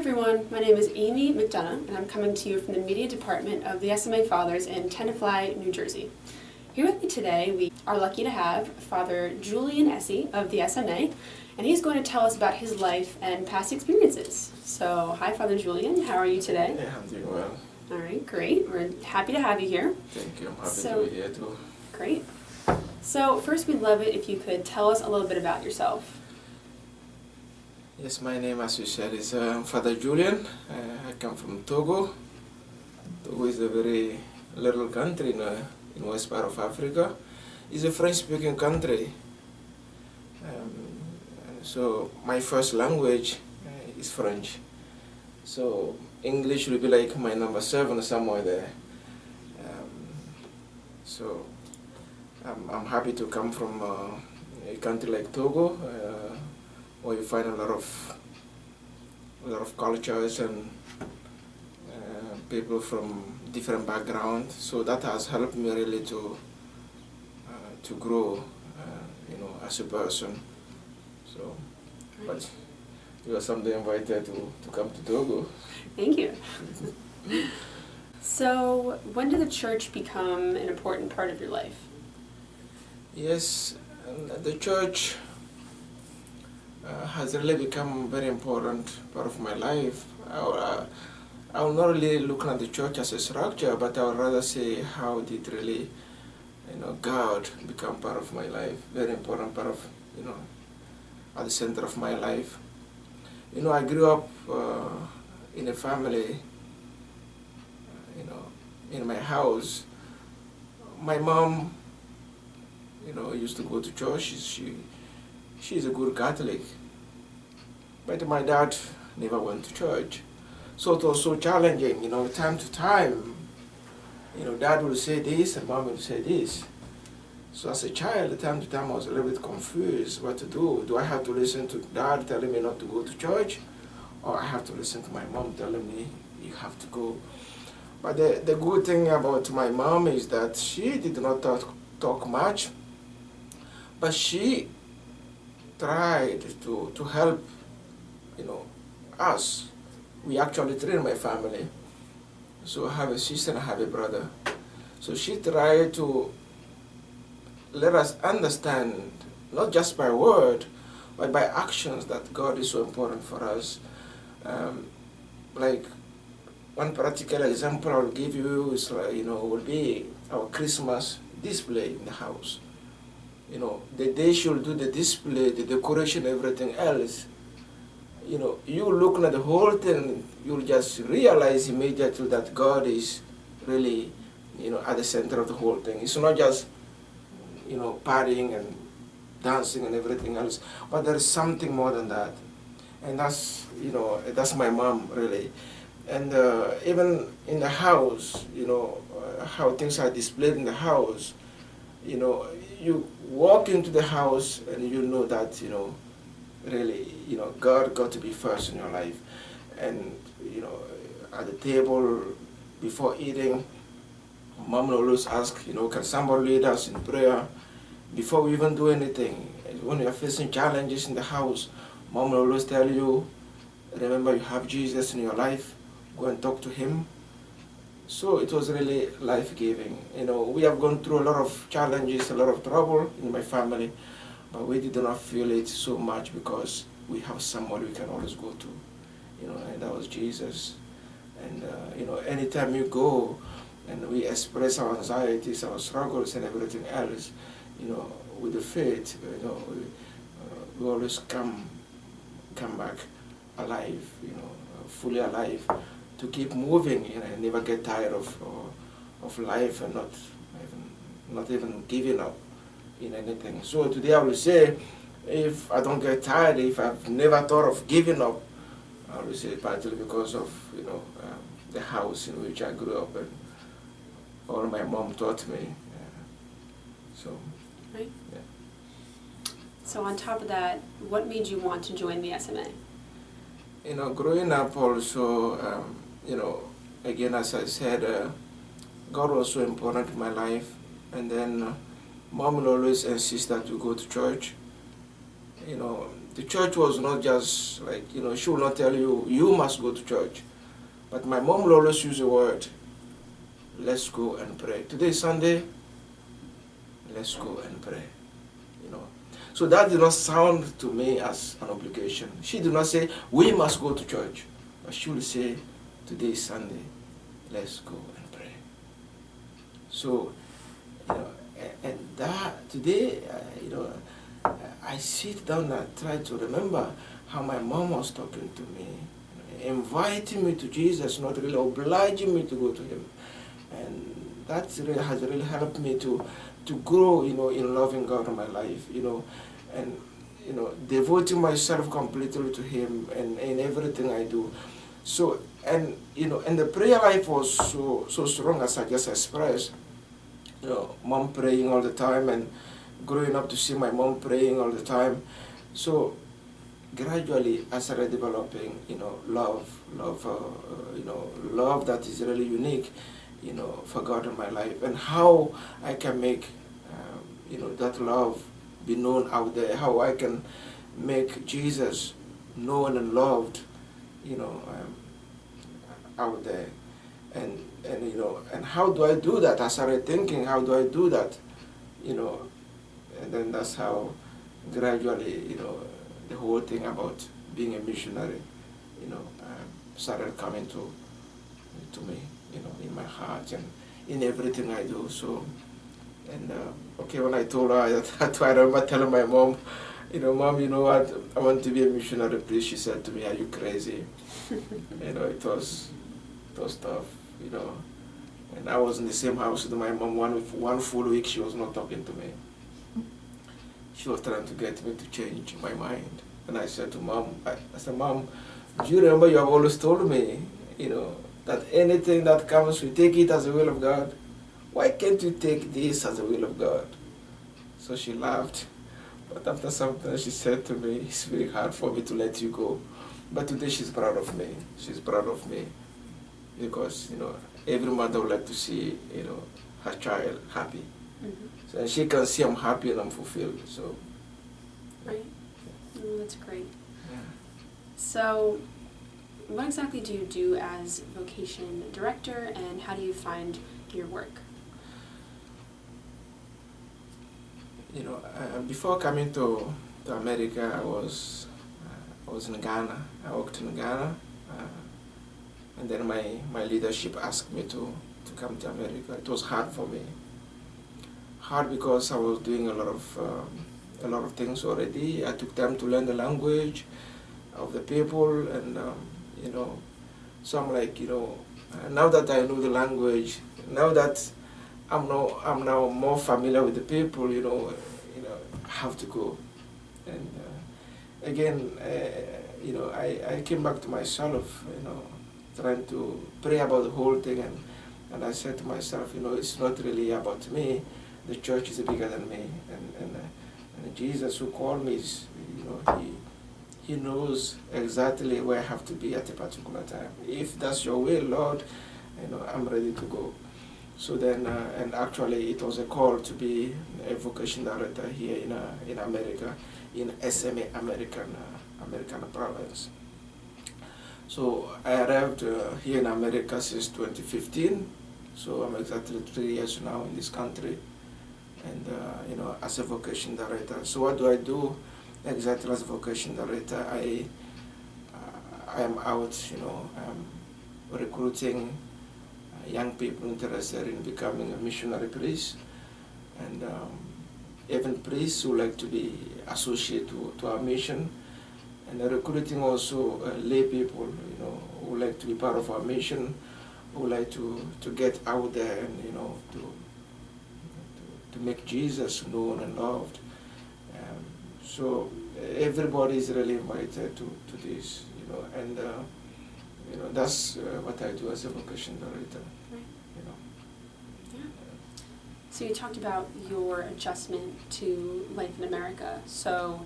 everyone, my name is Amy McDonough, and I'm coming to you from the Media Department of the SMA Fathers in Tenafly, New Jersey. Here with me today, we are lucky to have Father Julien Esse of the SMA, and he's going to tell us about his life and past experiences. So, hi Father Julien, how are you today? Yeah, I'm doing well. All right, great. We're happy to have you here. Thank you. I'm happy to be here too. Great. So, first we'd love it if you could tell us a little bit about yourself. Yes, my name, as you said, is Father Julien. I come from Togo. Togo is a very little country in west part of Africa. It's a French-speaking country. And so my first language is French. So English will be like my number 7 somewhere there. So I'm happy to come from a country like Togo, where you find a lot of cultures and people from different backgrounds. So that has helped me really to grow, as a person. So, but you are someday invited to come to Togo. Thank you. So, when did the church become an important part of your life? Yes, the church has really become a very important part of my life. I will not really look at the church as a structure, but I would rather say how did really, God become part of my life, very important part of, at the center of my life. I grew up in a family, in my house. My mom, used to go to church. She's a good Catholic. But my dad never went to church. So it was so challenging, time to time. Dad will say this and mom will say this. So as a child, time to time I was a little bit confused what to do. Do I have to listen to dad telling me not to go to church? Or I have to listen to my mom telling me you have to go? But the good thing about my mom is that she did not talk much, but she tried to help, us. We actually train my family. So I have a sister and I have a brother. So she tried to let us understand, not just by word, but by actions, that God is so important for us. Like one practical example I'll give you is, will be our Christmas display in the house. The day she'll do the display, the decoration, everything else, you looking at the whole thing, you'll just realize immediately that God is really, at the center of the whole thing. It's not just, partying and dancing and everything else, but there is something more than that. And that's, that's my mom, really. And even in the house, how things are displayed in the house, you walk into the house and you know that, really, God got to be first in your life. And, at the table, before eating, mom will always ask, can somebody lead us in prayer before we even do anything? When you're facing challenges in the house, mom will always tell you, remember you have Jesus in your life, go and talk to him. So it was really life-giving. We have gone through a lot of challenges, a lot of trouble in my family, but we did not feel it so much because we have someone we can always go to, and that was Jesus. And, anytime you go and we express our anxieties, our struggles and everything else, with the faith, we always come back alive, fully alive, to keep moving, and never get tired of life and not even giving up in anything. So today I will say, if I don't get tired, if I've never thought of giving up, I will say partly because of the house in which I grew up and all my mom taught me. So, right. Yeah. So on top of that, what made you want to join the SMA? Growing up also, again, as I said, God was so important in my life. And then mom will always insist that we go to church. the church was not just like, she will not tell you, you must go to church. But my mom will always use the word, let's go and pray. Today is Sunday, let's go and pray. So that did not sound to me as an obligation. She did not say, we must go to church. But she will say, today is Sunday, let's go and pray. So, and that today, I sit down and try to remember how my mom was talking to me, inviting me to Jesus, not really obliging me to go to him. And that really has really helped me to grow, in loving God in my life, and, devoting myself completely to him and in everything I do. So, and, and the prayer life was so strong, as I just expressed. Mom praying all the time, and growing up to see my mom praying all the time. So gradually I started developing, love that is really unique, for God in my life, and how I can make, that love be known out there, how I can make Jesus known and loved, out there. And how do I do that? I started thinking, how do I do that? And then that's how gradually, the whole thing about being a missionary, started coming to me, in my heart and in everything I do. So, and when I told her, I remember telling my mom, Mom, you know what, I want to be a missionary, please. She said to me, are you crazy? It was tough, And I was in the same house with my mom. One full week she was not talking to me. She was trying to get me to change my mind. And I said to Mom, I said, Mom, do you remember you have always told me, that anything that comes, we take it as the will of God. Why can't you take this as the will of God? So she laughed. But after some time she said to me, it's very hard for me to let you go. But today she's proud of me. She's proud of me. Because, every mother would like to see, her child happy. Mm-hmm. So she can see I'm happy and I'm fulfilled. So, right. Oh, that's great. Yeah. So, what exactly do you do as Vocation Director, and how do you find your work? Before coming to America, I was in Ghana. I worked in Ghana. And then my leadership asked me to come to America. It was hard for me. Hard because I was doing a lot of things already. I took time to learn the language of the people, and so I'm like, now that I know the language, now that I'm now more familiar with the people, I have to go. And again, I came back to myself, trying to pray about the whole thing, and I said to myself, it's not really about me. The church is bigger than me, and Jesus who called me, he knows exactly where I have to be at a particular time. If that's your will, Lord, I'm ready to go. So then, and actually it was a call to be a vocation director here in America, in SMA, American province. So I arrived here in America since 2015. So I'm exactly 3 years now in this country, and as a vocation director. So what do I do exactly as a vocation director? I am out, I'm recruiting young people interested in becoming a missionary priest, and even priests who like to be associated to our mission, and recruiting also lay people, who like to be part of our mission, who like to get out there and to make Jesus known and loved. So everybody is really invited to this, and that's what I do as a vocation director. Right. Yeah. So you talked about your adjustment to life in America. So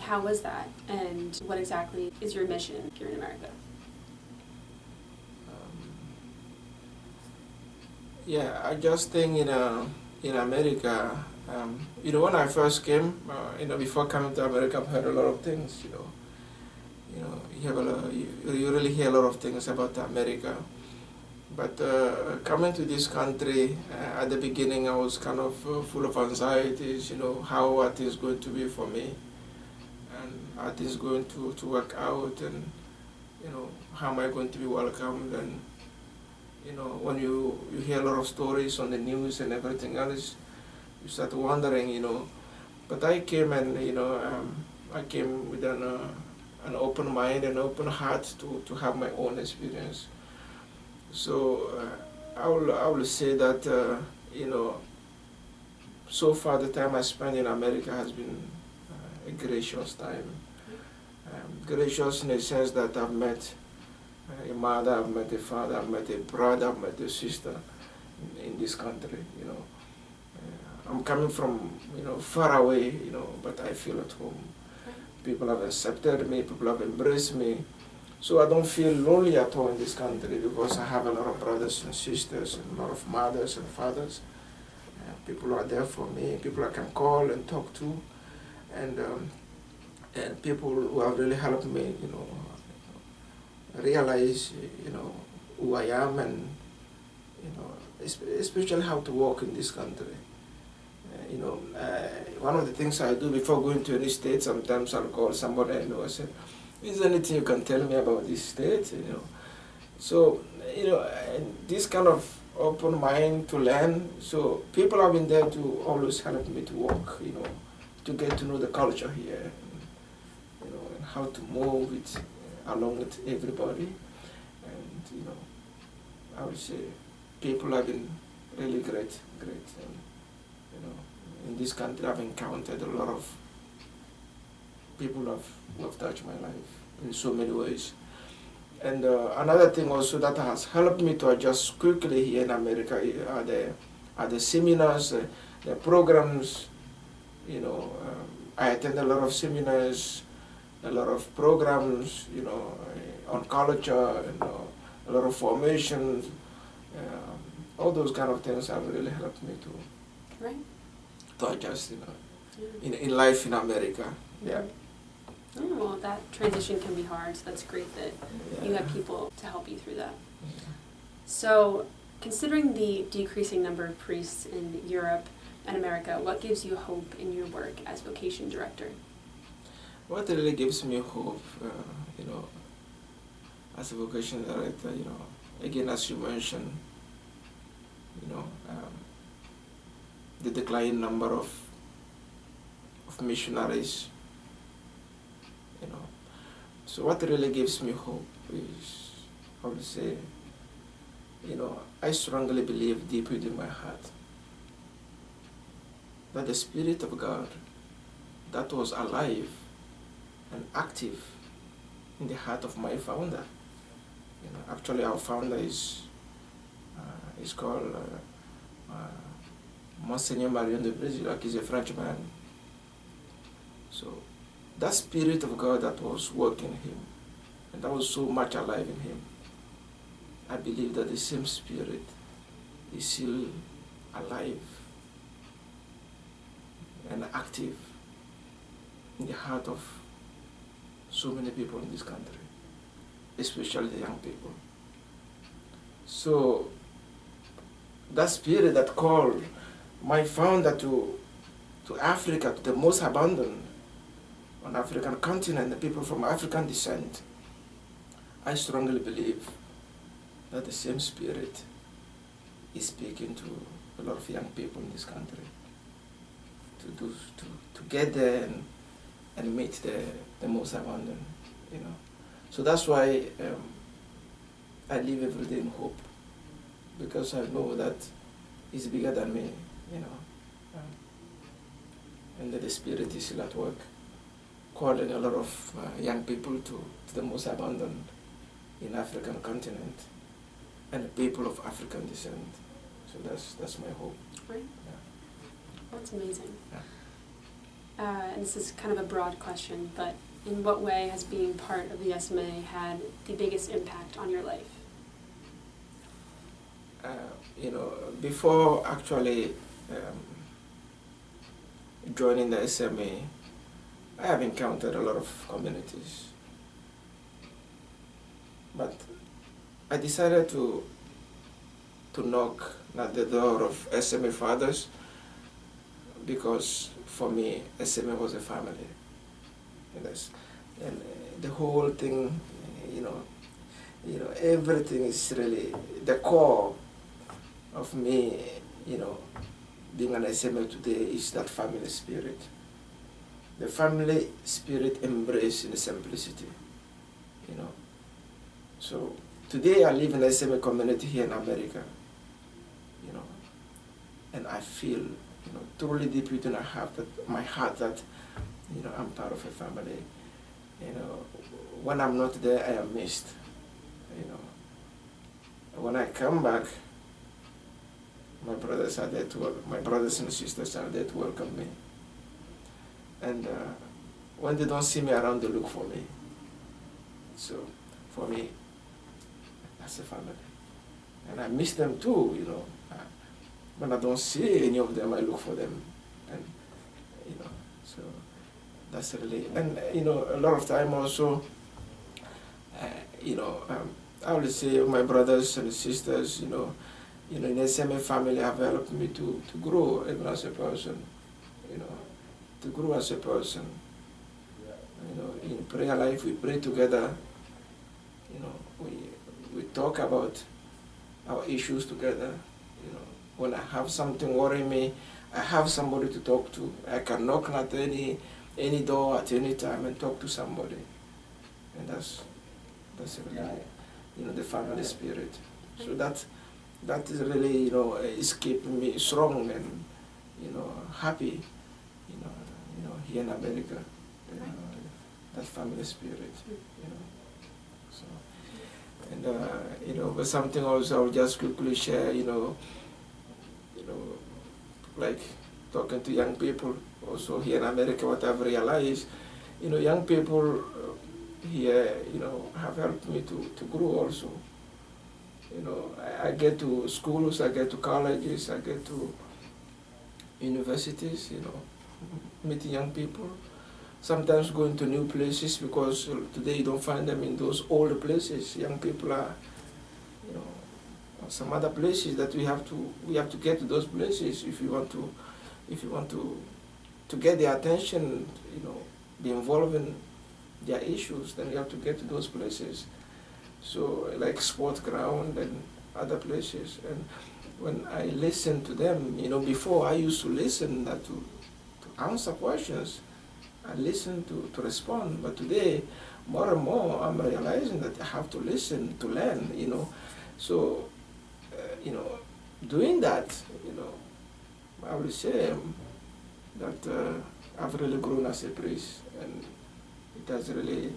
how was that, and what exactly is your mission here in America? Yeah, adjusting in America, when I first came, before coming to America, I've heard a lot of things, you have you really hear a lot of things about America. But coming to this country, at the beginning I was kind of full of anxieties, how are things going to be for me? And are things going to work out? And, how am I going to be welcomed? And, when you hear a lot of stories on the news and everything else, you start wondering, But I came and, I came with an open mind and open heart to have my own experience. So I will say that, so far the time I spent in America has been a gracious time. Gracious in the sense that I've met a mother, I've met a father, I've met a brother, I've met a sister in this country, I'm coming from, far away, but I feel at home. People have accepted me, people have embraced me. So I don't feel lonely at all in this country because I have a lot of brothers and sisters and a lot of mothers and fathers. People are there for me, people I can call and talk to, and people who have really helped me, realize, who I am and, especially how to walk in this country. One of the things I do before going to any state, sometimes I'll call somebody I know and say, is there anything you can tell me about this state? So, this kind of open mind to learn. So people have been there to always help me to walk, to get to know the culture here, and how to move it along with everybody. And, I would say people have been really great. And, in this country I've encountered a lot of people who have touched my life in so many ways. And another thing also that has helped me to adjust quickly here in America are the seminars, the programs. I attend a lot of seminars, a lot of programs, on culture, a lot of formations. All those kind of things have really helped me to adjust, in life in America. Yeah. Oh, well, that transition can be hard, so that's great that you have people to help you through that. So, considering the decreasing number of priests in Europe and America, what gives you hope in your work as Vocation Director? What really gives me hope, as a Vocation Director, again, as you mentioned, the declining number of missionaries. So what really gives me hope is, I would say, I strongly believe deep within my heart that the Spirit of God that was alive and active in the heart of my founder. Actually our founder is called Monseigneur Marion de Brézilac. He's a Frenchman. So that Spirit of God that was working in him, and that was so much alive in him, I believe that the same Spirit is still alive and active in the heart of so many people in this country, especially the young people. So that Spirit that called my founder to Africa, to the most abandoned on African continent, the people from African descent, I strongly believe that the same Spirit is speaking to a lot of young people in this country to get there and meet the most abandoned, So that's why I live every day in hope, because I know that it's bigger than me, and that the Spirit is still at work, calling a lot of young people to the most abandoned in African continent and the people of African descent. So that's my hope. Right. Yeah. That's amazing. Yeah. And this is kind of a broad question, but in what way has being part of the SMA had the biggest impact on your life? Before actually joining the SMA, I have encountered a lot of communities. But I decided to knock at the door of SMA fathers because for me, SMA was a family. And the whole thing, everything is really the core of me, being an SMA today is that family spirit. The family spirit embraced in simplicity, So today I live in a SMA community here in America, and I feel, truly deep within my heart that, I'm part of a family. When I'm not there, I am missed. When I come back, my brothers are there my brothers and sisters are there to welcome me. And when they don't see me around, they look for me. So for me, that's a family. And I miss them too, When I don't see any of them, I look for them. And, so that's really, and, a lot of time also, I would say my brothers and sisters, in the same family have helped me to grow even as a person, to grow as a person. In prayer life, we pray together, we talk about our issues together. When I have something worrying me, I have somebody to talk to. I can knock at any door at any time and talk to somebody. And that's really, the family spirit. So that is really, is keeping me strong and, happy, here in America. That family spirit, So, and but something also I'll just quickly share, like talking to young people also here in America. What I've realized, young people here, have helped me to grow also. I get to schools, I get to colleges, I get to universities, meeting young people. Sometimes going to new places because today you don't find them in those old places. Young people are, some other places that we have to get to those places if you want to get their attention, be involved in their issues, then you have to get to those places. So like sport ground and other places. And when I listen to them, before I used to listen not to answer questions. I listen to respond, but today, more and more, I'm realizing that I have to listen to learn, So, doing that, I will say that I've really grown as a priest, and it has really,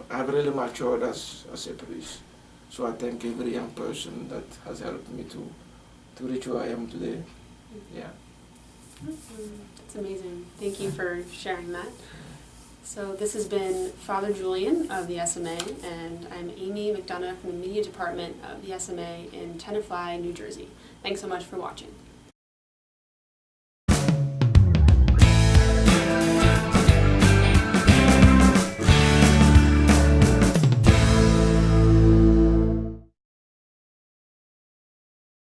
I've really matured as a priest. So I thank every young person that has helped me to reach where I am today. Yeah. That's amazing. Thank you for sharing that. So this has been Father Julien of the SMA, and I'm Amy McDonough from the Media Department of the SMA in Tenafly, New Jersey. Thanks so much for watching.